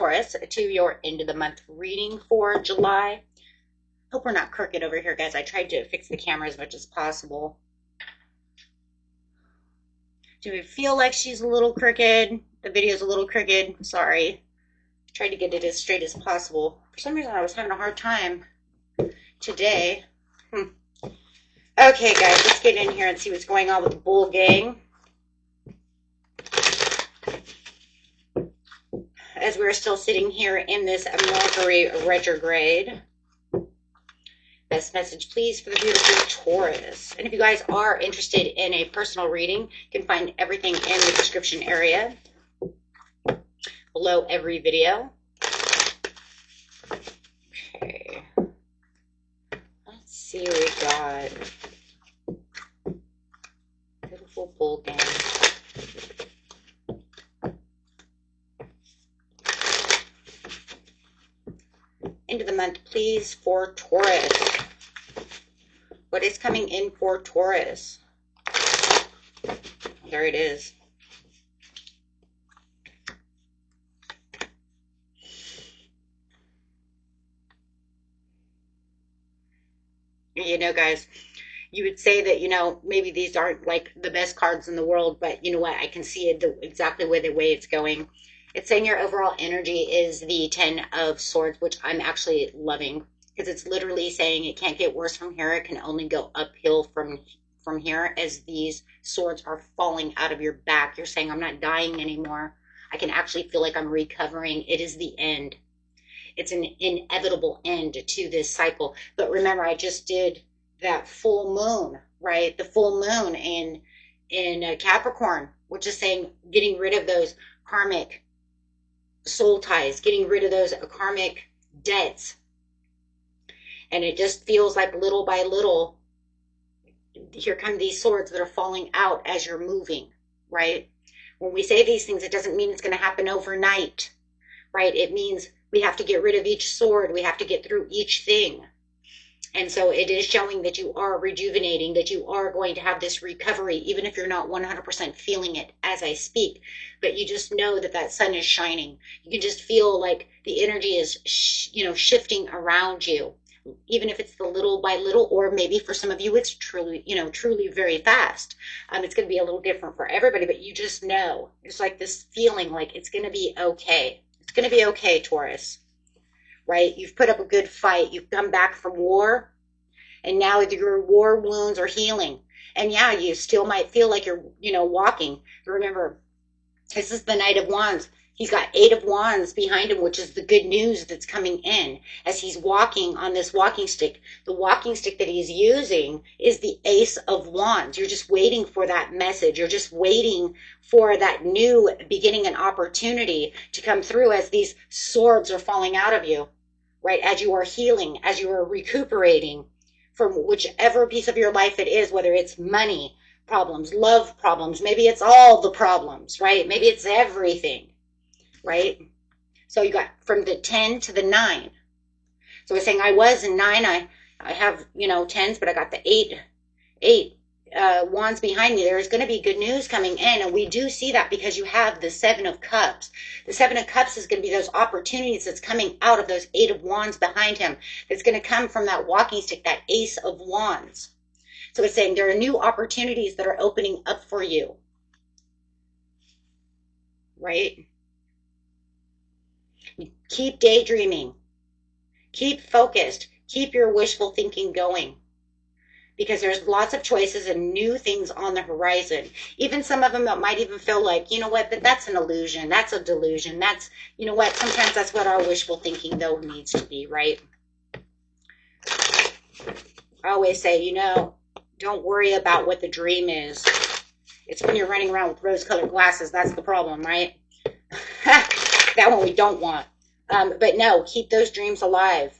Taurus, to your end of the month reading for July. Hope we're not crooked over here, guys. I tried to fix the camera as much as possible. Do we feel like she's a little crooked? The video's a little crooked. Sorry. Tried to get it as straight as possible. For some reason, I was having a hard time today. Okay, guys, let's get in here and see what's going on with the Bull Gang. As we're still sitting here in this Mercury retrograde. Best message, please, for the beautiful Taurus. And if you guys are interested in a personal reading, you can find everything in the description area below every video. Okay. Let's see what we got. Beautiful Bull Gang. End of the month, please, for Taurus. What is coming in for Taurus? There it is. You know, guys, you would say that, you know, maybe these aren't like the best cards in the world, but you know what? I can see it exactly the way it's going. It's saying your overall energy is the 10 of Swords, which I'm actually loving, because it's literally saying it can't get worse from here. It can only go uphill from here as these swords are falling out of your back. You're saying, I'm not dying anymore. I can actually feel like I'm recovering. It is the end. It's an inevitable end to this cycle. But remember, I just did that full moon, right? The full moon in Capricorn, which is saying getting rid of those karmic soul ties, getting rid of those karmic debts. And it just feels like little by little, here come these swords that are falling out as you're moving, right? When we say these things, it doesn't mean it's going to happen overnight, right? It means we have to get rid of each sword. We have to get through each thing. And so it is showing that you are rejuvenating, that you are going to have this recovery, even if you're not 100% feeling it as I speak. But you just know that that sun is shining. You can just feel like the energy is, shifting around you, even if it's the little by little, or maybe for some of you, it's truly very fast. It's going to be a little different for everybody, but you just know. It's like this feeling like it's going to be okay. It's going to be okay, Taurus. Right? You've put up a good fight. You've come back from war, and now your war wounds are healing. And yeah, you still might feel like you're, walking. But remember, this is the Knight of Wands. He's got 8 of Wands behind him, which is the good news that's coming in as he's walking on this walking stick. The walking stick that he's using is the Ace of Wands. You're just waiting for that message. You're just waiting for that new beginning and opportunity to come through as these swords are falling out of you, right? As you are healing, as you are recuperating from whichever piece of your life it is, whether it's money problems, love problems, maybe it's all the problems, right? Maybe it's everything. Right? So you got from the 10 to the 9. So we're saying I was in 9. I have, 10s, but I got the 8 wands behind me. There's going to be good news coming in. And we do see that because you have the 7 of Cups. The 7 of Cups is going to be those opportunities that's coming out of those 8 of Wands behind him. That's going to come from that walking stick, that Ace of Wands. So it's saying there are new opportunities that are opening up for you. Right? Keep daydreaming. Keep focused. Keep your wishful thinking going. Because there's lots of choices and new things on the horizon. Even some of them that might even feel like, you know what, that's an illusion. That's a delusion. That's, you know what, sometimes that's what our wishful thinking, though, needs to be, right? I always say, don't worry about what the dream is. It's when you're running around with rose-colored glasses. That's the problem, right? That one we don't want. But no, keep those dreams alive.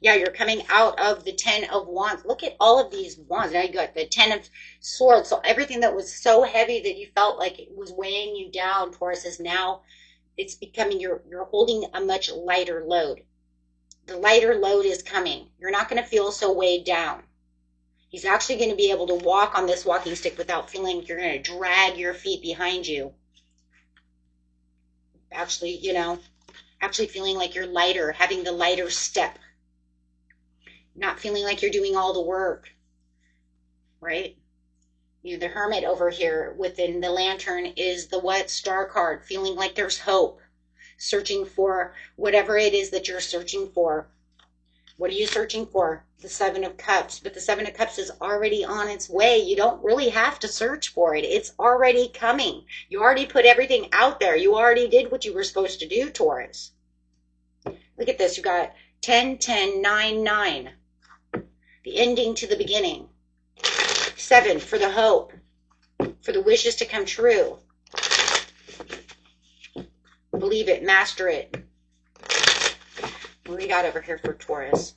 Yeah, you're coming out of the 10 of Wands. Look at all of these wands. Now you got the 10 of Swords. So everything that was so heavy that you felt like it was weighing you down, Taurus, is now it's becoming, you're holding a much lighter load. The lighter load is coming. You're not going to feel so weighed down. He's actually going to be able to walk on this walking stick without feeling like you're going to drag your feet behind you. actually, you know, actually feeling like you're lighter, having the lighter step, not feeling like you're doing all the work, right? You know, the hermit over here within the lantern is the what? Star card, feeling like there's hope, searching for whatever it is that you're searching for. What are you searching for? The Seven of Cups. But the Seven of Cups is already on its way. You don't really have to search for it. It's already coming. You already put everything out there. You already did what you were supposed to do, Taurus. Look at this. You got 10, 10, 9, 9. The ending to the beginning. 7 for the hope, for the wishes to come true. Believe it, master it. What do we got over here for Taurus?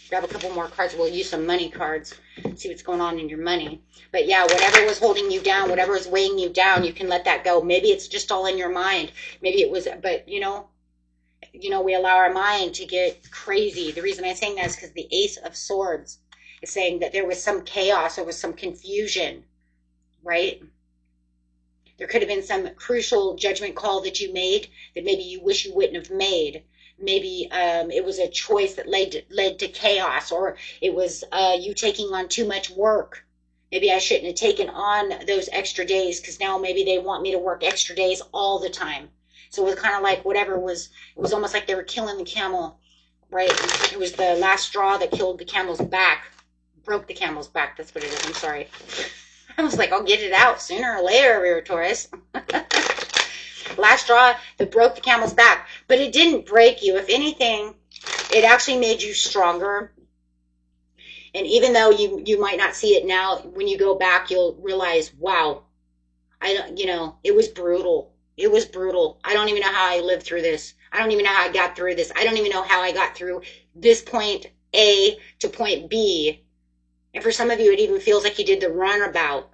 Grab a couple more cards. We'll use some money cards. See what's going on in your money. But yeah, whatever was holding you down, whatever was weighing you down, you can let that go. Maybe it's just all in your mind. Maybe it was, but you know, we allow our mind to get crazy. The reason I'm saying that is because the Ace of Swords is saying that there was some chaos, there was some confusion, right? There could have been some crucial judgment call that you made that maybe you wish you wouldn't have made. Maybe it was a choice that led to chaos, or it was you taking on too much work. Maybe I shouldn't have taken on those extra days because now maybe they want me to work extra days all the time. So it was kind of like whatever was, it was almost like they were killing the camel, right? It was the last straw that killed the camel's back, broke the camel's back. That's what it is. I'm sorry. I was like, I'll get it out sooner or later, Taurus. Last straw that broke the camel's back. But it didn't break you. If anything, it actually made you stronger. And even though you might not see it now, when you go back, you'll realize, wow, it was brutal. It was brutal. I don't even know how I lived through this. I don't even know how I got through this. I don't even know how I got through this point A to point B. And for some of you, it even feels like you did the runabout.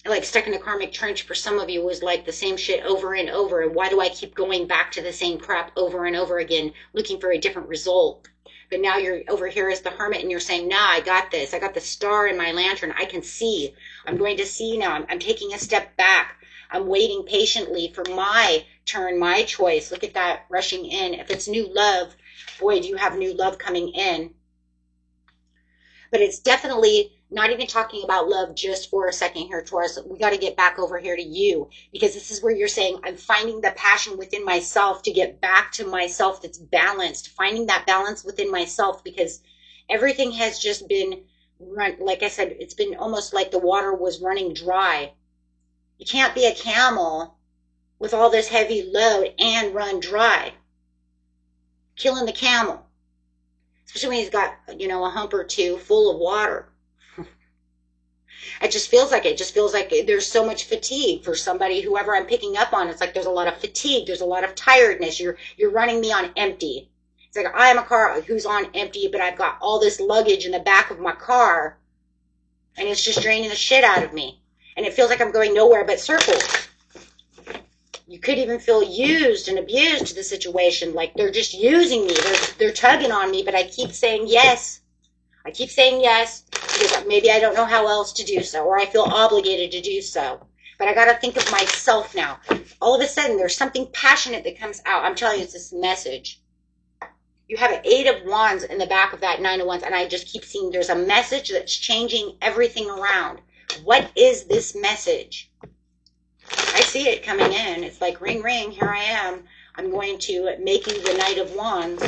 Like stuck in a karmic trench for some of you was like the same shit over and over. And why do I keep going back to the same crap over and over again, looking for a different result? But now you're over here as the hermit and you're saying, nah, I got this. I got the star in my lantern. I can see. I'm going to see now. I'm taking a step back. I'm waiting patiently for my turn, my choice. Look at that rushing in. If it's new love, boy, do you have new love coming in. But it's definitely not even talking about love just for a second here, Taurus. We got to get back over here to you, because this is where you're saying, I'm finding the passion within myself to get back to myself that's balanced, finding that balance within myself, because everything has just been run. Like I said, it's been almost like the water was running dry. You can't be a camel with all this heavy load and run dry. Killing the camel. Especially when he's got, a hump or two full of water. It just feels like there's so much fatigue for somebody, whoever I'm picking up on. It's like there's a lot of fatigue. There's a lot of tiredness. You're running me on empty. It's like I am a car who's on empty, but I've got all this luggage in the back of my car, and it's just draining the shit out of me. And it feels like I'm going nowhere but circles. You could even feel used and abused to the situation, like they're just using me. They're tugging on me, but I keep saying yes. I keep saying yes because maybe I don't know how else to do so, or I feel obligated to do so. But I got to think of myself now. All of a sudden, there's something passionate that comes out. I'm telling you, it's this message. You have an 8 of Wands in the back of that 9 of Wands, and I just keep seeing there's a message that's changing everything around. What is this message? I see it coming in. It's like, ring, ring, here I am. I'm going to make you the Knight of Wands.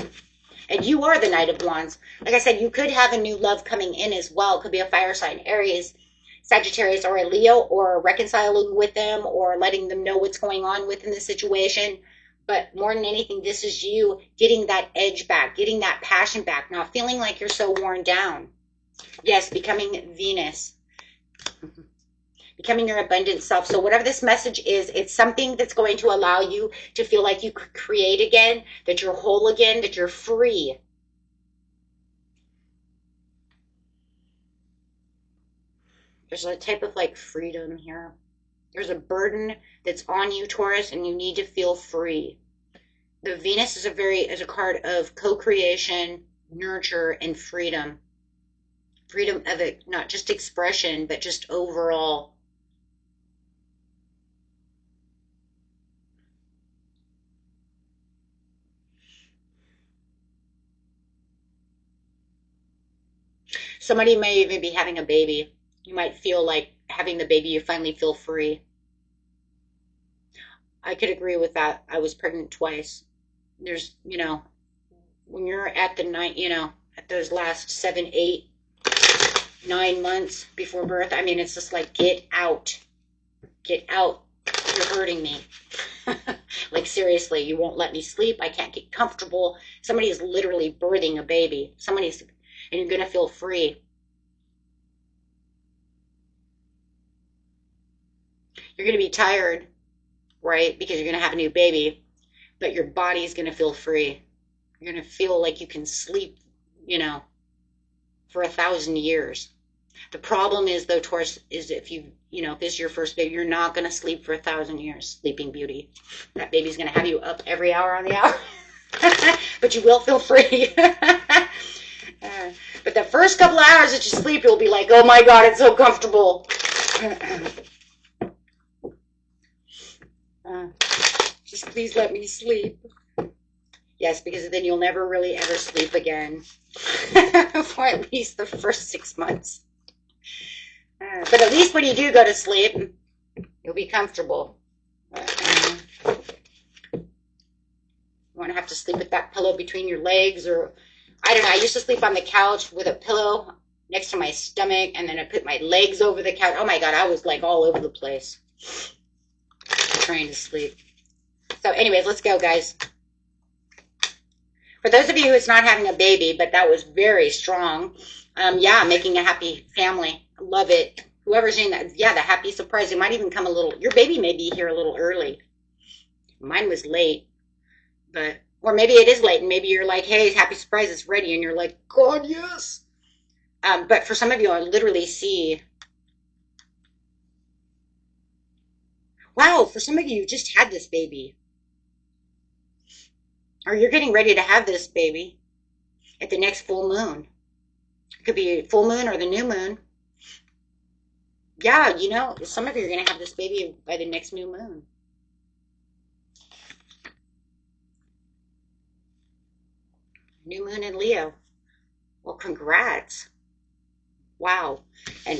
And you are the Knight of Wands. Like I said, you could have a new love coming in as well. It could be a fire sign, Aries, Sagittarius, or a Leo, or reconciling with them, or letting them know what's going on within the situation. But more than anything, this is you getting that edge back, getting that passion back, not feeling like you're so worn down. Yes, becoming Venus. Becoming your abundant self. So whatever this message is, it's something that's going to allow you to feel like you could create again, that you're whole again, that you're free. There's a type of like freedom here. There's a burden that's on you, Taurus, and you need to feel free. The Venus is a card of co-creation, nurture, and freedom. Freedom of it, not just expression, but just overall. Somebody may even be having a baby. You might feel like having the baby, you finally feel free. I could agree with that. I was pregnant twice. There's, when you're at the night, at those last 7, 8, 9 months before birth, I mean, it's just like, get out. Get out. You're hurting me. Like, seriously, you won't let me sleep. I can't get comfortable. Somebody is literally birthing a baby. And you're going to feel free. You're going to be tired, right? Because you're going to have a new baby, but your body's going to feel free. You're going to feel like you can sleep, for 1,000 years. The problem is, though, Taurus, is if if this is your first baby, you're not going to sleep for 1,000 years. Sleeping Beauty. That baby's going to have you up every hour on the hour. But you will feel free. But the first couple of hours that you sleep, you'll be like, oh my God, it's so comfortable. Just please let me sleep. Yes, because then you'll never really ever sleep again. For at least the first 6 months. But at least when you do go to sleep, you'll be comfortable. You won't have to sleep with that pillow between your legs, or I don't know. I used to sleep on the couch with a pillow next to my stomach, and then I put my legs over the couch. Oh my God, I was like all over the place trying to sleep. So anyways, let's go, guys. For those of you who's not having a baby, but that was very strong, yeah, making a happy family. Love it. Whoever's doing that, yeah, the happy surprise. It might even come your baby may be here a little early. Mine was late, or maybe it is late, and maybe you're like, hey, happy surprise, it's ready, and you're like, God, yes. But for some of you, I literally see, wow, for some of you, you just had this baby. Or you're getting ready to have this baby at the next full moon. It could be full moon or the new moon. Yeah, some of you are going to have this baby by the next new moon. New moon in Leo. Well, congrats. Wow.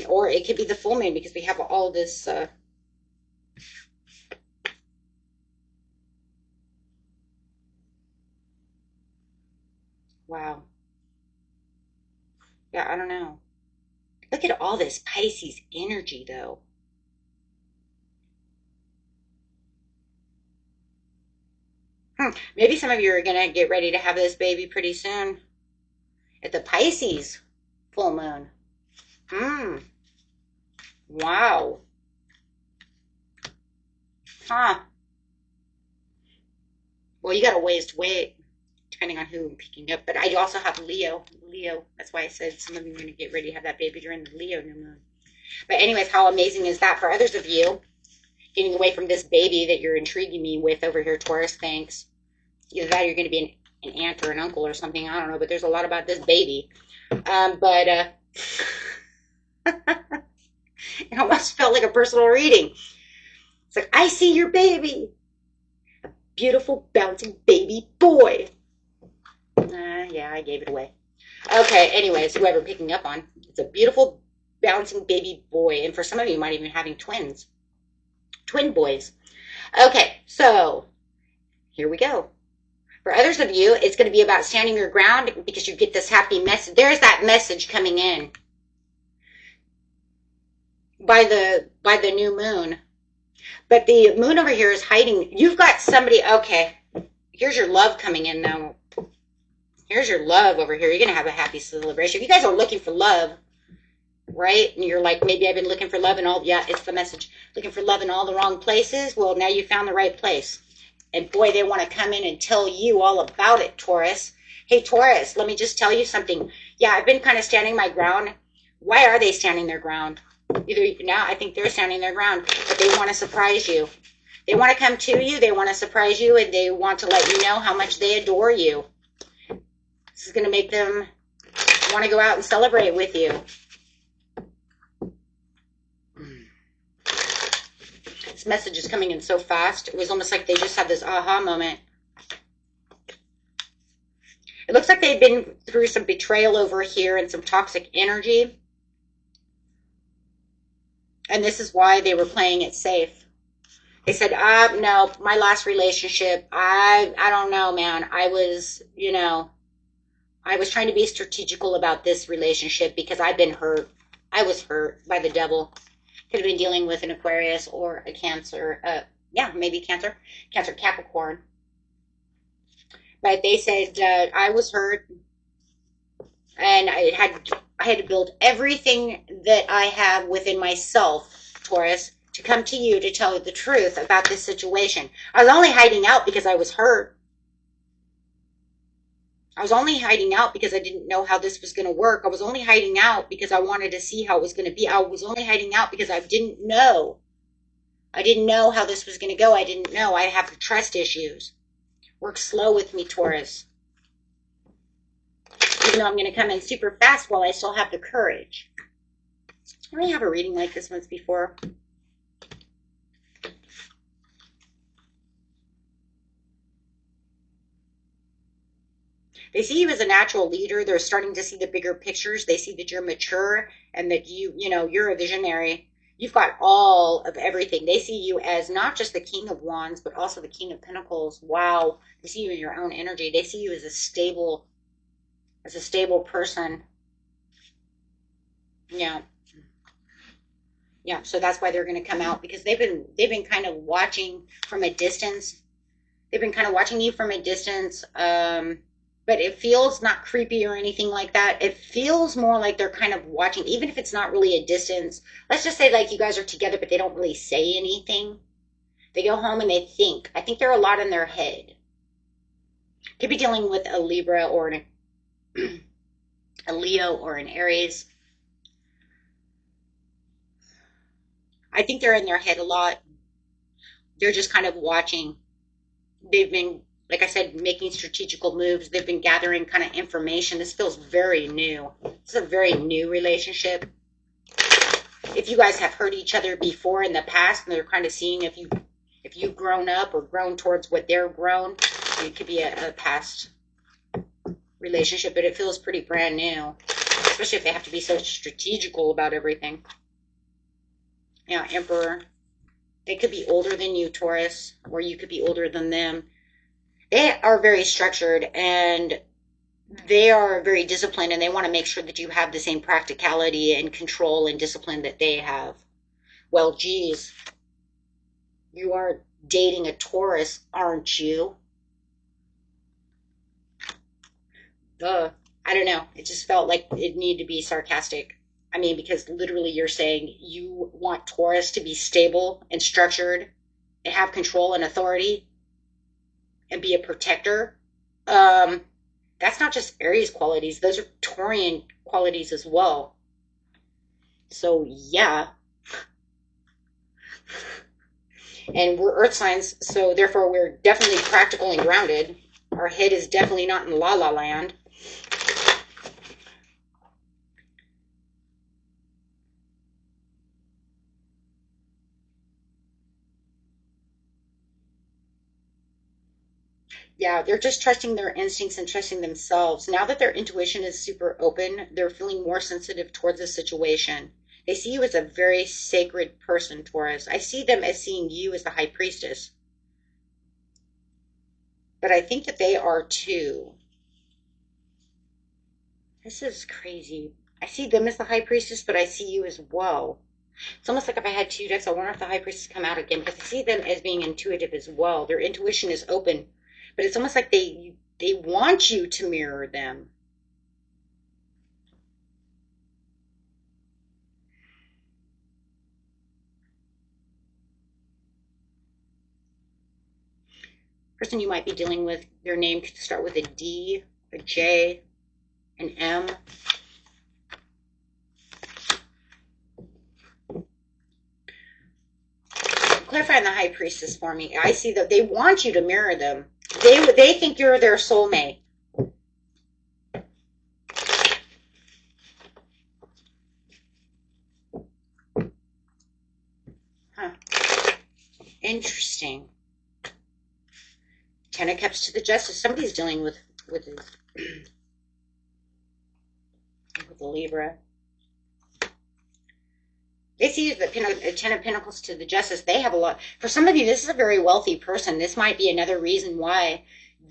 Or it could be the full moon, because we have all this wow. Yeah, I don't know. Look at all this Pisces energy, though. Maybe some of you are going to get ready to have this baby pretty soon. At the Pisces full moon. Wow. Huh. Well, you got a ways to wait, depending on who I'm picking up. But I also have Leo. That's why I said some of you are going to get ready to have that baby during the Leo new moon. But anyways, how amazing is that for others of you? Getting away from this baby that you're intriguing me with over here, Taurus, thanks. Either that or you're going to be an aunt or an uncle or something. I don't know, but there's a lot about this baby. It almost felt like a personal reading. It's like, I see your baby. A beautiful, bouncing baby boy. Yeah, I gave it away. Okay, anyways, whoever picking up on, it's a beautiful, bouncing baby boy. And for some of you, might even having twins. Twin boys. Okay, so here we go. For others of you, it's going to be about standing your ground, because you get this happy message. There's that message coming in by the new moon. But the moon over here is hiding. You've got somebody, okay, here's your love coming in, though. Here's your love over here. You're going to have a happy celebration. If you guys are looking for love, right? And you're like, maybe I've been looking for love in all, yeah, it's the message. Looking for love in all the wrong places. Well, now you found the right place. And boy, they want to come in and tell you all about it, Taurus. Hey, Taurus, let me just tell you something. Yeah, I've been kind of standing my ground. Why are they standing their ground? Now I think they're standing their ground, but they want to surprise you. They want to come to you. They want to surprise you, and they want to let you know how much they adore you. This is going to make them want to go out and celebrate with you. This message is coming in so fast. It was almost like they just had this aha moment. It looks like they've been through some betrayal over here and some toxic energy. And this is why they were playing it safe. They said, no, my last relationship, I don't know, man. I was, I was trying to be strategical about this relationship because I've been hurt. I was hurt by the devil. Could have been dealing with an Aquarius or a Cancer. Yeah, maybe Cancer. Cancer Capricorn. But they said I was hurt, and I had to build everything that I have within myself, Taurus, to come to you to tell you the truth about this situation. I was only hiding out because I was hurt. I was only hiding out because I didn't know how this was going to work. I was only hiding out because I wanted to see how it was going to be. I was only hiding out because I didn't know. I didn't know how this was going to go. I didn't know. I have trust issues. Work slow with me, Taurus. Even though I'm going to come in super fast while I still have the courage. I already have a reading like this once before. They see you as a natural leader. They're starting to see the bigger pictures. They see that you're mature and that you're a visionary. You've got all of everything. They see you as not just the King of Wands, but also the King of Pentacles. Wow. They see you in your own energy. They see you as a stable person. Yeah. Yeah, so that's why they're going to come out, because they've been kind of watching from a distance. They've been kind of watching you from a distance. But it feels not creepy or anything like that. It feels more like they're kind of watching, even if it's not really a distance. Let's just say like you guys are together, but they don't really say anything. They go home and they think. I think they're a lot in their head. Could be dealing with a Libra or a Leo or an Aries. I think they're in their head a lot. They're just kind of watching. They've been, like I said, making strategical moves. They've been gathering kind of information. This feels very new. This is a very new relationship. If you guys have hurt each other before in the past, and they're kind of seeing if you've grown up or grown towards what they're grown, it could be a past relationship, but it feels pretty brand new, especially if they have to be so strategical about everything. Yeah, Emperor. They could be older than you, Taurus, or you could be older than them. They are very structured and they are very disciplined, and they want to make sure that you have the same practicality and control and discipline that they have. Well, geez, you are dating a Taurus, aren't you? I don't know. It just felt like it needed to be sarcastic. I mean, because literally you're saying you want Taurus to be stable and structured and have control and authority and be a protector. That's not just Aries qualities. Those are Taurian qualities as well. So, yeah. And we're earth signs, so therefore we're definitely practical and grounded. Our head is definitely not in la la land. Yeah, they're just trusting their instincts and trusting themselves. Now that their intuition is super open, they're feeling more sensitive towards the situation. They see you as a very sacred person, Taurus. I see them as seeing you as the high priestess. But I think that they are too. This is crazy. I see them as the high priestess, but I see you as well. It's almost like if I had two decks, I wonder if the high priestess come out again, because I see them as being intuitive as well. Their intuition is open, but it's almost like they want you to mirror them. Person you might be dealing with, their name could start with a D, a J, an M. Clarify on the high priestess for me. I see that they want you to mirror them. They think you're their soulmate. Huh. Interesting. Ten of Cups to the Justice. Somebody's dealing with this. Libra. They see the Ten of Pentacles to the Justice. They have a lot. For some of you, this is a very wealthy person. This might be another reason why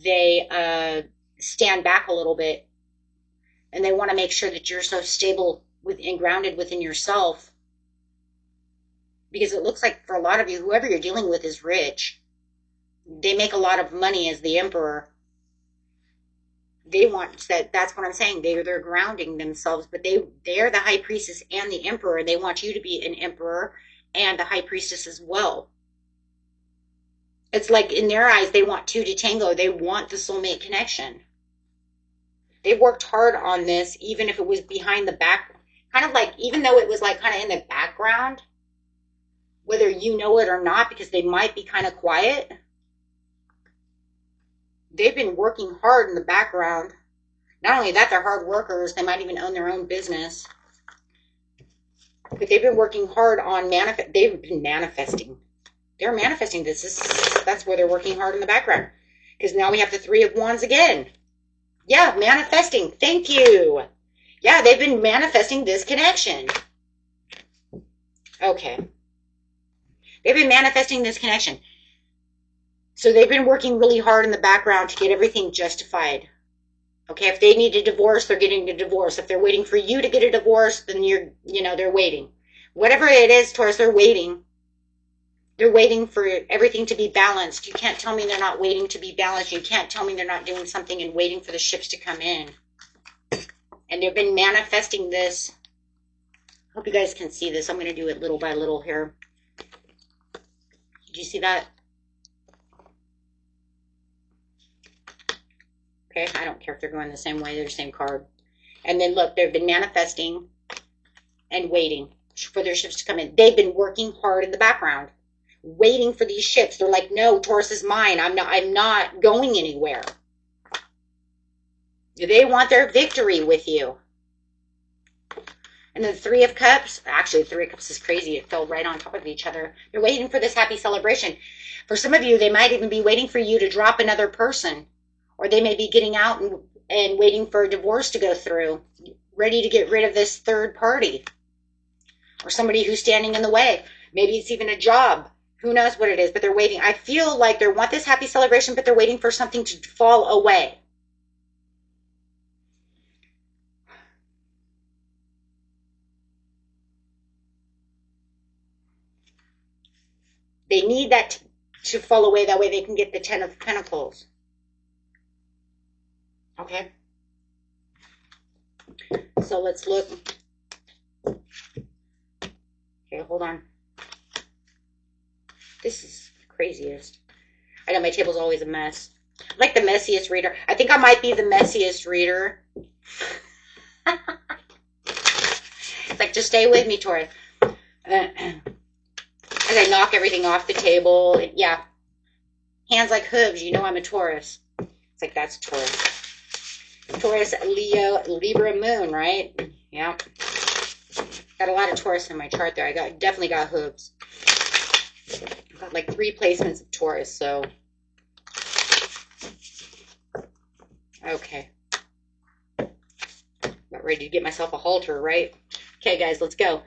they stand back a little bit. And they want to make sure that you're so stable and grounded within yourself. Because it looks like for a lot of you, whoever you're dealing with is rich. They make a lot of money as the Emperor. They want that. That's what I'm saying. They're grounding themselves, but they're the High Priestess and the Emperor. They want you to be an Emperor and the High Priestess as well. It's like in their eyes, they want two to tango. They want the soulmate connection. They worked hard on this, even if it was behind the back, kind of like, even though it was like kind of in the background, whether you know it or not, because they might be kind of quiet. They've been working hard in the background. Not only that, they're hard workers. They might even own their own business. But they've been working hard on they've been manifesting. They're manifesting this. That's where they're working hard in the background. Because now we have the Three of Wands again. Yeah, manifesting. Thank you. Yeah, they've been manifesting this connection. Okay. They've been manifesting this connection. So they've been working really hard in the background to get everything justified. Okay, if they need a divorce, they're getting a divorce. If they're waiting for you to get a divorce, then they're waiting. Whatever it is, Taurus, they're waiting. They're waiting for everything to be balanced. You can't tell me they're not waiting to be balanced. You can't tell me they're not doing something and waiting for the ships to come in. And they've been manifesting this. Hope you guys can see this. I'm going to do it little by little here. Did you see that? Okay, I don't care if they're going the same way. They're the same card. And then look, they've been manifesting and waiting for their ships to come in. They've been working hard in the background, waiting for these ships. They're like, no, Taurus is mine. I'm not going anywhere. They want their victory with you. And the Three of Cups, actually the Three of Cups is crazy. It fell right on top of each other. They're waiting for this happy celebration. For some of you, they might even be waiting for you to drop another person. Or they may be getting out and waiting for a divorce to go through, ready to get rid of this third party. Or somebody who's standing in the way. Maybe it's even a job. Who knows what it is, but they're waiting. I feel like they want this happy celebration, but they're waiting for something to fall away. They need that to fall away. That way they can get the Ten of Pentacles. Okay. So let's look. Okay, hold on. This is the craziest. I know my table's always a mess. I'm like the messiest reader. I think I might be the messiest reader. It's like, just stay with me, Taurus. As I knock everything off the table. Yeah. Hands like hooves. You know I'm a Taurus. It's like, that's Taurus. Taurus, Leo, Libra, Moon, right? Yeah. Got a lot of Taurus in my chart there. I definitely got hooves. I've got like 3 placements of Taurus, so. Okay. About ready to get myself a halter, right? Okay, guys, let's go.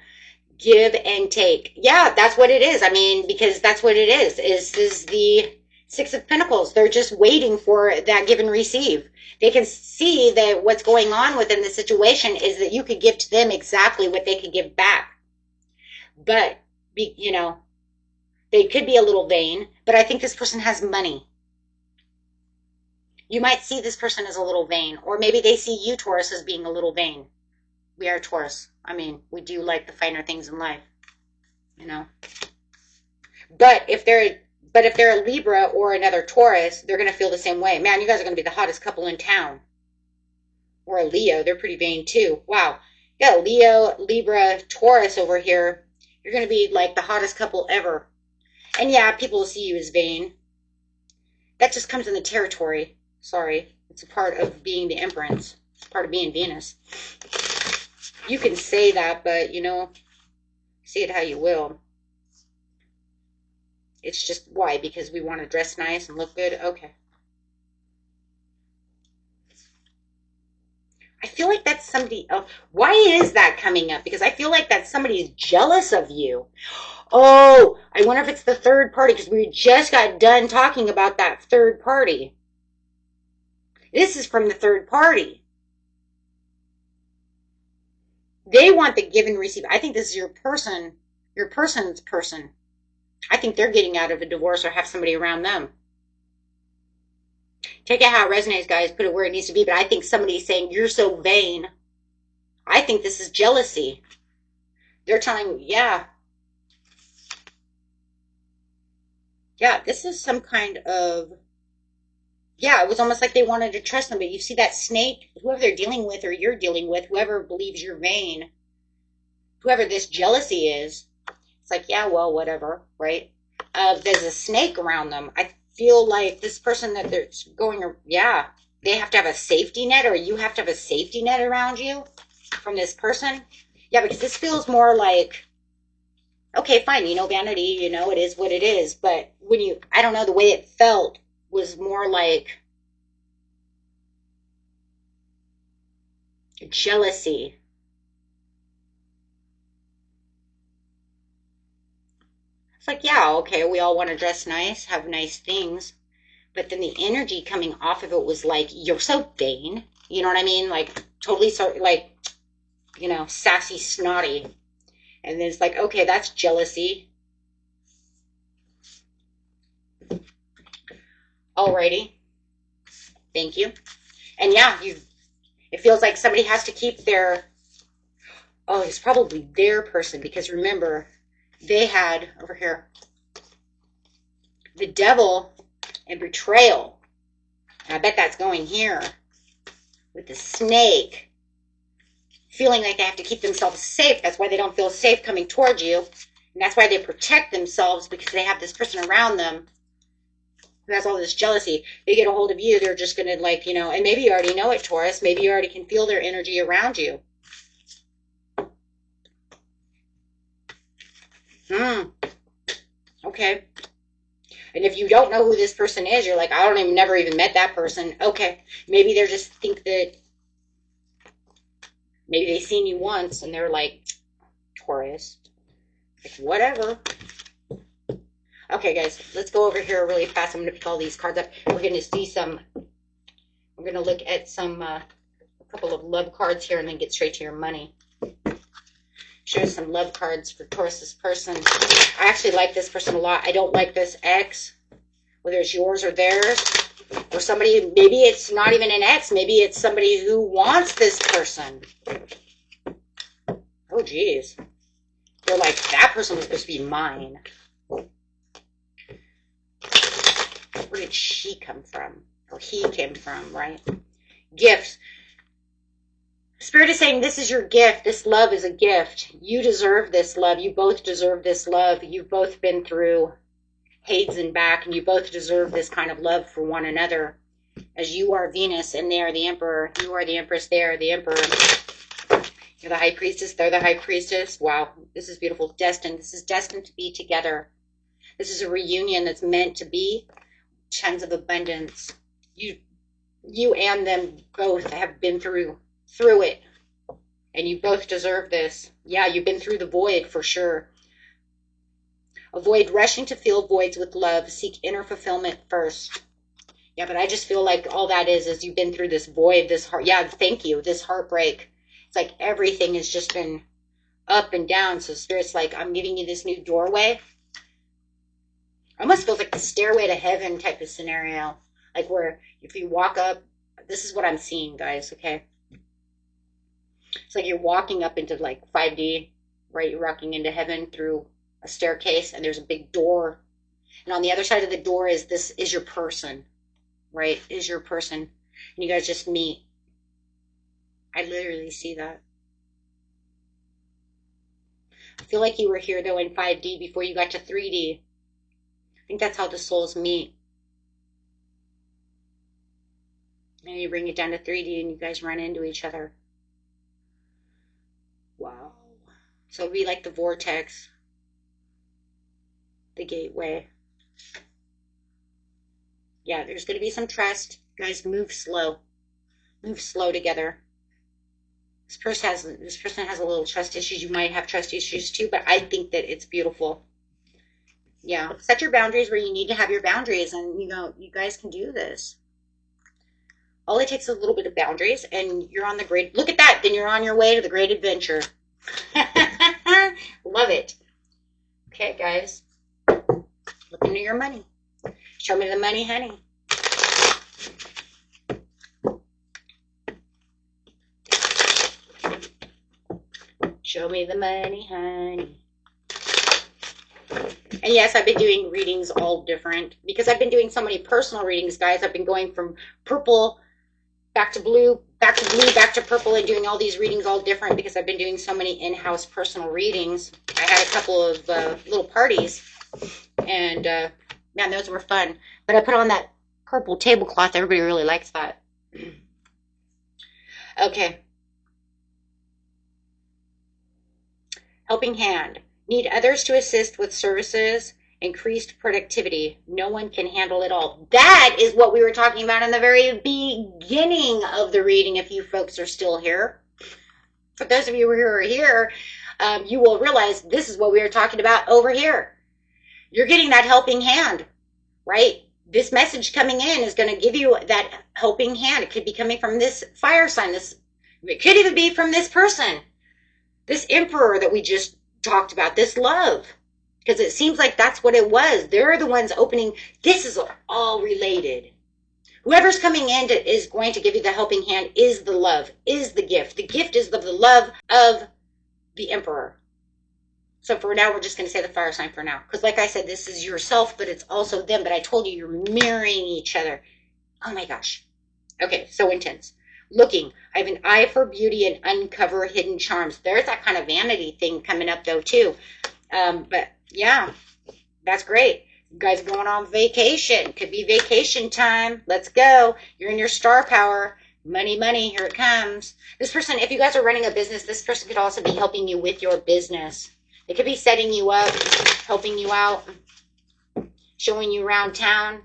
Give and take. Yeah, that's what it is. I mean, because that's what it is. Is the Six of Pentacles. They're just waiting for that give and receive. They can see that what's going on within the situation is that you could give to them exactly what they could give back. But, they could be a little vain, but I think this person has money. You might see this person as a little vain, or maybe they see you, Taurus, as being a little vain. We are Taurus. I mean, we do like the finer things in life, But if they're a Libra or another Taurus, they're going to feel the same way. Man, you guys are going to be the hottest couple in town. Or a Leo, they're pretty vain too. Wow. Yeah, Leo, Libra, Taurus over here. You're going to be like the hottest couple ever. And yeah, people will see you as vain. That just comes in the territory. Sorry. It's a part of being the Empress. It's part of being Venus. You can say that, but, see it how you will. It's just, why? Because we want to dress nice and look good? Okay. I feel like that's somebody else. Why is that coming up? Because I feel like that somebody's jealous of you. Oh, I wonder if it's the third party because we just got done talking about that third party. This is from the third party. They want the give and receive. I think this is your person's person. I think they're getting out of a divorce or have somebody around them. Take it how it resonates, guys. Put it where it needs to be. But I think somebody's saying, you're so vain. I think this is jealousy. They're telling, yeah, this is some kind of, yeah, it was almost like they wanted to trust them. But you see that snake, whoever they're dealing with or you're dealing with, whoever believes you're vain, whoever this jealousy is, it's like, yeah, well, whatever, right? There's a snake around them. I feel like this person that they're going, yeah, they have to have a safety net, or you have to have a safety net around you from this person. Yeah, because this feels more like, okay, fine, vanity, it is what it is. But when I don't know, the way it felt was more like jealousy. It's like, yeah, okay, we all want to dress nice, have nice things. But then the energy coming off of it was like, you're so vain. You know what I mean? Like, totally, so, like, sassy, snotty. And then it's like, okay, that's jealousy. Alrighty. Thank you. And yeah, it feels like somebody has to keep it's probably their person, because remember, they had over here the devil and betrayal. And I bet that's going here with the snake, feeling like they have to keep themselves safe. That's why they don't feel safe coming towards you. And that's why they protect themselves, because they have this person around them who has all this jealousy. They get a hold of you, they're just going to and maybe you already know it, Taurus. Maybe you already can feel their energy around you. Okay. And if you don't know who this person is, you're like, I don't even never even met that person. Okay. Maybe they just think that maybe they seen you once and they're like, Taurus. Like, whatever. Okay, guys, let's go over here really fast. I'm going to pick all these cards up. We're going to see we're going to look at a couple of love cards here and then get straight to your money. Show some love cards for Taurus's person. I actually like this person a lot. I don't like this ex, whether it's yours or theirs, or somebody, maybe it's not even an ex, maybe it's somebody who wants this person. Oh, geez. They're like, that person was supposed to be mine. Where did she come from? Or he came from, right? Gifts. Spirit is saying this is your gift. This love is a gift. You deserve this love. You both deserve this love. You've both been through hates and back, and you both deserve this kind of love for one another. As you are Venus and they are the Emperor. You are the Empress, they are the Emperor. You're the High Priestess, they're the High Priestess. Wow, this is beautiful. Destined. This is destined to be together. This is a reunion that's meant to be. Tons of abundance. You and them both have been through it, and you both deserve this. Yeah, you've been through the void for sure. Avoid rushing to fill voids with love. Seek inner fulfillment first. Yeah, but I just feel like all that is you've been through this void, this heart. Yeah, thank you. This heartbreak. It's like everything has just been up and down. So Spirit's like, I'm giving you this new doorway. Almost feels like the stairway to heaven type of scenario. Like where if you walk up, this is what I'm seeing, guys, okay? It's like you're walking up into like 5D, right? You're walking into heaven through a staircase, and there's a big door. And on the other side of the door is your person, right? Is your person. And you guys just meet. I literally see that. I feel like you were here though in 5D before you got to 3D. I think that's how the souls meet. And you bring it down to 3D and you guys run into each other. Wow. So it'd be like the vortex, the gateway. Yeah, there's going to be some trust. Guys, move slow. Move slow together. This person has a little trust issues. You might have trust issues too, but I think that it's beautiful. Yeah, set your boundaries where you need to have your boundaries, and you guys can do this. All it takes is a little bit of boundaries, and you're on the great. Look at that! Then you're on your way to the great adventure. Love it. Okay, guys, look into your money. Show me the money, honey. Show me the money, honey. And yes, I've been doing readings all different because I've been doing so many personal readings, guys. I've been going from purple back to blue, back to blue, back to purple, and doing all these readings all different because I've been doing so many in-house personal readings. I had a couple of little parties, and man, those were fun. But I put on that purple tablecloth. Everybody really likes that. Okay. Helping hand. Need others to assist with services, increased productivity. No one can handle it all. That is what we were talking about in the very beginning of the reading, if you folks are still here. For those of you who are here, you will realize this is what we were talking about over here. You're getting that helping hand, right? This message coming in is going to give you that helping hand. It could be coming from this fire sign. It could even be from this person, this emperor that we just talked about, this love, because it seems like that's what it was. They're the ones opening. This is all related. Whoever's coming in is going to give you the helping hand is the love, is the gift. The gift is the love of the emperor. So for now, we're just going to say the fire sign for now. Because like I said, this is yourself, but it's also them. But I told you you're mirroring each other. Oh my gosh. Okay, so intense. Looking. I have an eye for beauty and uncover hidden charms. There's that kind of vanity thing coming up though too. But yeah, that's great. You guys are going on vacation. Could be vacation time. Let's go. You're in your star power. Money, money, here it comes. This person, if you guys are running a business, this person could also be helping you with your business. They could be setting you up, helping you out, showing you around town.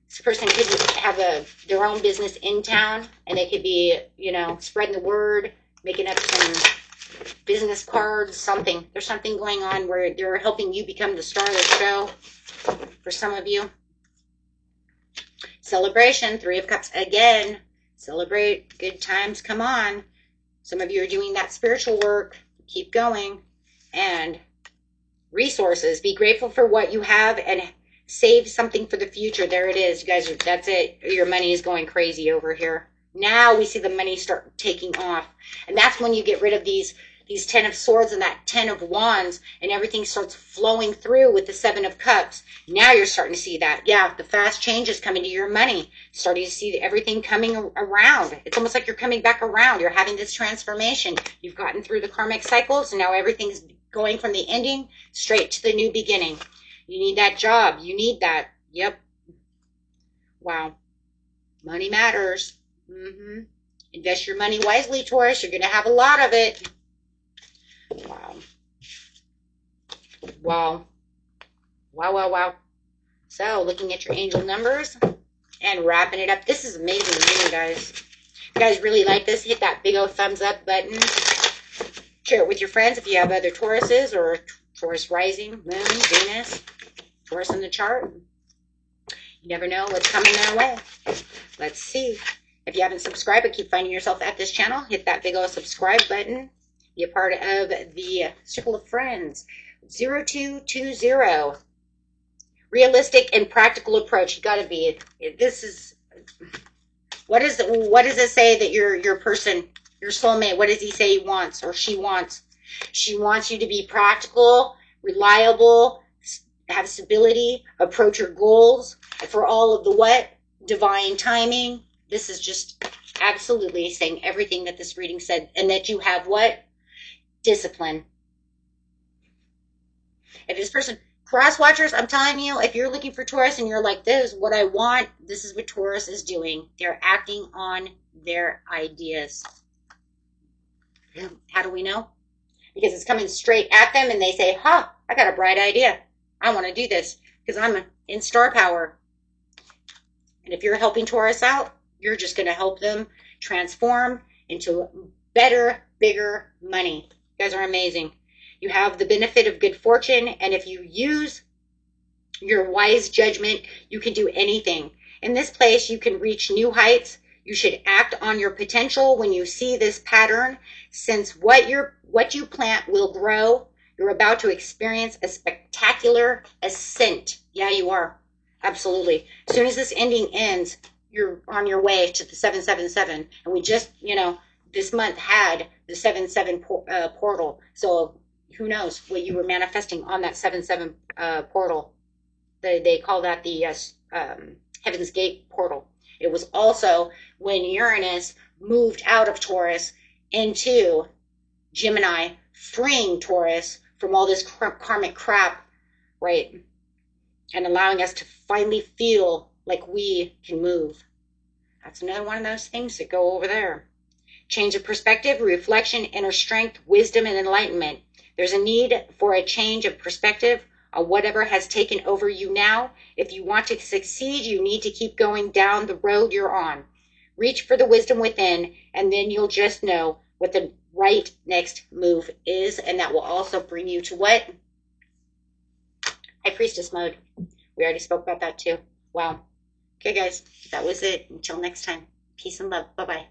This person could have their own business in town, and they could be, spreading the word, making up some business cards, something. There's something going on where they're helping you become the star of the show for some of you. Celebration, 3 of Cups again. Celebrate, good times, come on. Some of you are doing that spiritual work. Keep going. And resources, be grateful for what you have and save something for the future. There it is, you guys. That's it. Your money is going crazy over here. Now we see the money start taking off, and that's when you get rid of these 10 of Swords and that 10 of Wands, and everything starts flowing through with the 7 of Cups. Now you're starting to see that. Yeah, the fast changes coming to your money. Starting to see everything coming around. It's almost like you're coming back around. You're having this transformation. You've gotten through the karmic cycles, and now everything's going from the ending straight to the new beginning. You need that job. You need that. Yep. Wow. Money matters. Invest your money wisely, Taurus. You're going to have a lot of it. Wow. Wow. Wow, wow, wow. So, looking at your angel numbers and wrapping it up. This is amazing reading, guys. If you guys really like this, hit that big old thumbs up button. Share it with your friends if you have other Tauruses or Taurus rising, moon, Venus, Taurus in the chart. You never know what's coming their way. Let's see. If you haven't subscribed but keep finding yourself at this channel, hit that big old subscribe button. Be a part of the circle of friends. 0220. Realistic and practical approach. You got to be. This is. What does it say that your person, your soulmate, what does he say he wants or she wants? She wants you to be practical, reliable, have stability, approach your goals for all of the what? Divine timing. This is just absolutely saying everything that this reading said, and that you have what? Discipline. If this person, cross watchers, I'm telling you, if you're looking for Taurus and you're like, this is what I want, this is what Taurus is doing. They're acting on their ideas. How do we know? Because it's coming straight at them and they say, I got a bright idea. I want to do this because I'm in star power. And if you're helping Taurus out, you're just going to help them transform into better, bigger money. You guys are amazing. You have the benefit of good fortune, and if you use your wise judgment, you can do anything. In this place, you can reach new heights. You should act on your potential when you see this pattern, since what you plant will grow. You're about to experience a spectacular ascent. Yeah, you are. Absolutely. As soon as this ending ends, you're on your way to the 777. And we just, this month had the 7-7 portal. So who knows what you were manifesting on that 7-7 portal. They call that the Heaven's Gate portal. It was also when Uranus moved out of Taurus into Gemini, freeing Taurus from all this karmic crap, right? And allowing us to finally feel like we can move. That's another one of those things that go over there. Change of perspective, reflection, inner strength, wisdom, and enlightenment. There's a need for a change of perspective on whatever has taken over you now. If you want to succeed, you need to keep going down the road you're on. Reach for the wisdom within, and then you'll just know what the right next move is, and that will also bring you to what? High Priestess mode. We already spoke about that too. Wow. Okay, guys, that was it. Until next time, peace and love. Bye-bye.